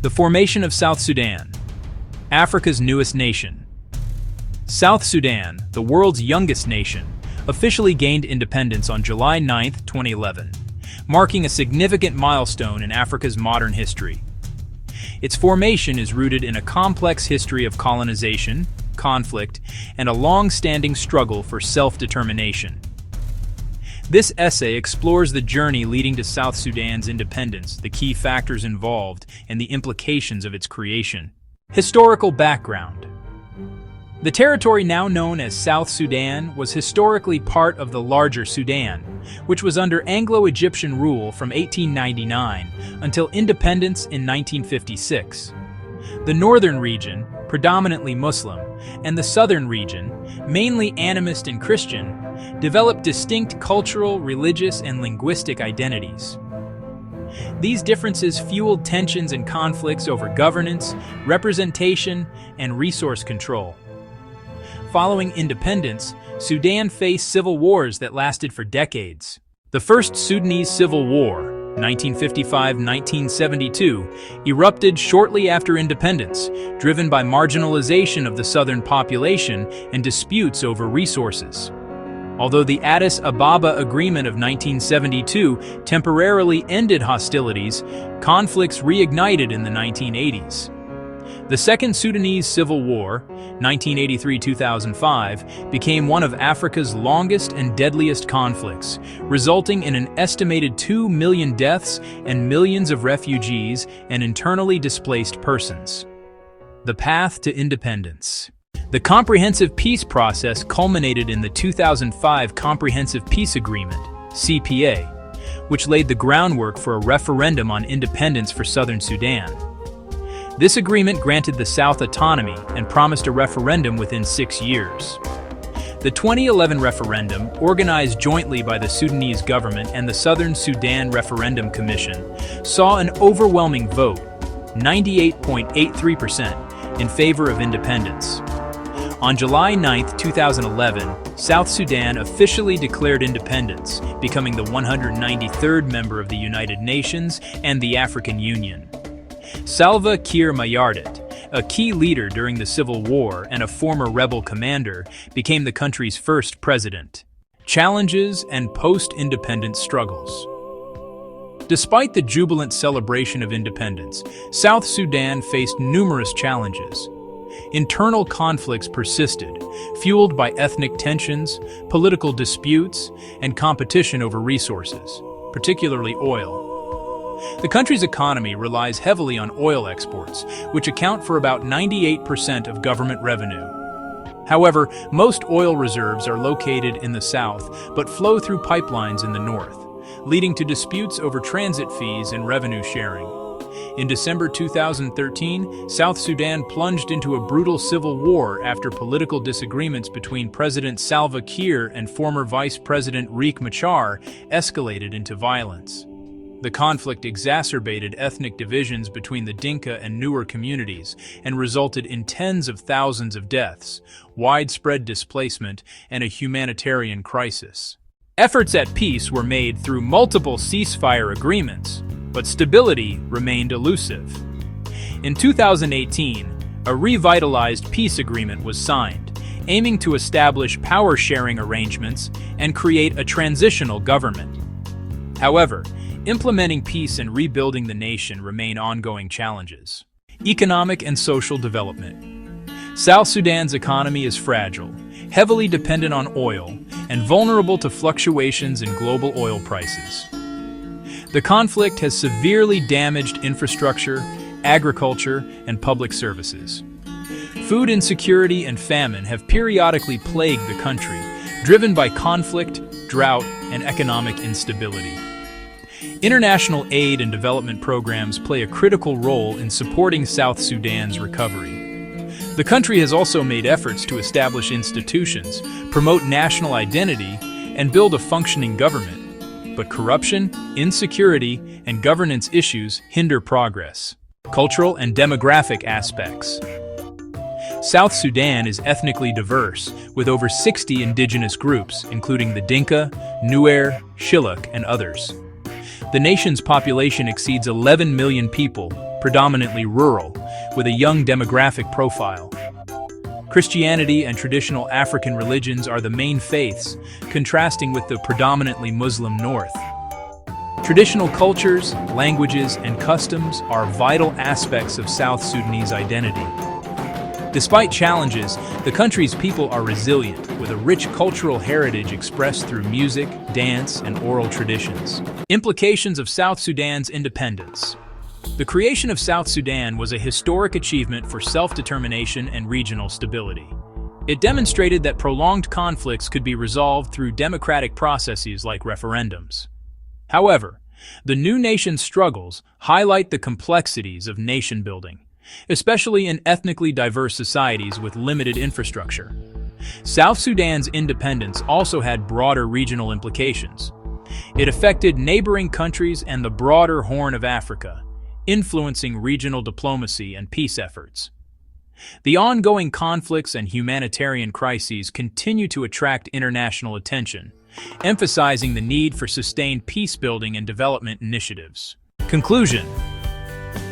The formation of South Sudan, Africa's newest nation. South Sudan, the world's youngest nation, officially gained independence on July 9, 2011, marking a significant milestone in Africa's modern history. Its formation is rooted in a complex history of colonization, conflict, and a long-standing struggle for self-determination. This essay explores the journey leading to South Sudan's independence, the key factors involved, and the implications of its creation. Historical background. The territory now known as South Sudan was historically part of the larger Sudan, which was under Anglo-Egyptian rule from 1899 until independence in 1956. The northern region, predominantly Muslim, and the southern region, mainly animist and Christian, developed distinct cultural, religious, and linguistic identities. These differences fueled tensions and conflicts over governance, representation, and resource control. Following independence, Sudan faced civil wars that lasted for decades. The First Sudanese Civil War, 1955-1972, erupted shortly after independence, driven by marginalization of the southern population and disputes over resources. Although the Addis Ababa Agreement of 1972 temporarily ended hostilities, conflicts reignited in the 1980s. The Second Sudanese Civil War, 1983-2005, became one of Africa's longest and deadliest conflicts, resulting in an estimated 2 million deaths and millions of refugees and internally displaced persons. The path to independence. The comprehensive peace process culminated in the 2005 Comprehensive Peace Agreement, CPA, which laid the groundwork for a referendum on independence for Southern Sudan. This agreement granted the South autonomy and promised a referendum within 6 years. The 2011 referendum, organized jointly by the Sudanese government and the Southern Sudan Referendum Commission, saw an overwhelming vote, 98.83%, in favor of independence. On July 9, 2011, South Sudan officially declared independence, becoming the 193rd member of the United Nations and the African Union. Salva Kiir Mayardit, a key leader during the Civil War and a former rebel commander, became the country's first president. Challenges and post-independence struggles. Despite the jubilant celebration of independence, South Sudan faced numerous challenges. Internal conflicts persisted, fueled by ethnic tensions, political disputes, and competition over resources, particularly oil. The country's economy relies heavily on oil exports, which account for about 98% of government revenue. However, most oil reserves are located in the south but flow through pipelines in the north, leading to disputes over transit fees and revenue sharing. In December 2013, South Sudan plunged into a brutal civil war after political disagreements between President Salva Kiir and former Vice President Riek Machar escalated into violence. The conflict exacerbated ethnic divisions between the Dinka and Nuer communities and resulted in tens of thousands of deaths, widespread displacement, and a humanitarian crisis. Efforts at peace were made through multiple ceasefire agreements, but stability remained elusive. In 2018, a revitalized peace agreement was signed, aiming to establish power-sharing arrangements and create a transitional government. However, implementing peace and rebuilding the nation remain ongoing challenges. Economic and social development. South Sudan's economy is fragile, heavily dependent on oil, and vulnerable to fluctuations in global oil prices. The conflict has severely damaged infrastructure, agriculture, and public services. Food insecurity and famine have periodically plagued the country, driven by conflict, drought, and economic instability. International aid and development programs play a critical role in supporting South Sudan's recovery. The country has also made efforts to establish institutions, promote national identity, and build a functioning government. But corruption, insecurity, and governance issues hinder progress. Cultural and demographic aspects. South Sudan is ethnically diverse, with over 60 indigenous groups, including the Dinka, Nuer, Shilluk, and others. The nation's population exceeds 11 million people, predominantly rural, with a young demographic profile. Christianity and traditional African religions are the main faiths, contrasting with the predominantly Muslim north. Traditional cultures, languages, and customs are vital aspects of South Sudanese identity. Despite challenges, the country's people are resilient, with a rich cultural heritage expressed through music, dance, and oral traditions. Implications of South Sudan's independence. The creation of South Sudan was a historic achievement for self-determination and regional stability. It demonstrated that prolonged conflicts could be resolved through democratic processes like referendums. However, the new nation's struggles highlight the complexities of nation building, especially in ethnically diverse societies with limited infrastructure. South Sudan's independence also had broader regional implications. It affected neighboring countries and the broader Horn of Africa, influencing regional diplomacy and peace efforts. The ongoing conflicts and humanitarian crises continue to attract international attention, emphasizing the need for sustained peace-building and development initiatives. Conclusion: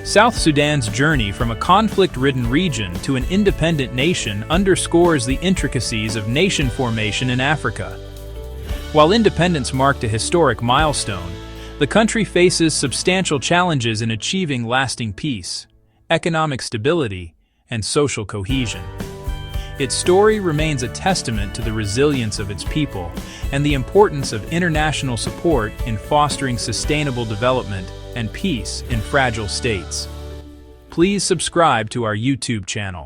South Sudan's journey from a conflict-ridden region to an independent nation underscores the intricacies of nation formation in Africa. While independence marked a historic milestone, the country faces substantial challenges in achieving lasting peace, economic stability, and social cohesion. Its story remains a testament to the resilience of its people and the importance of international support in fostering sustainable development and peace in fragile states. Please subscribe to our YouTube channel.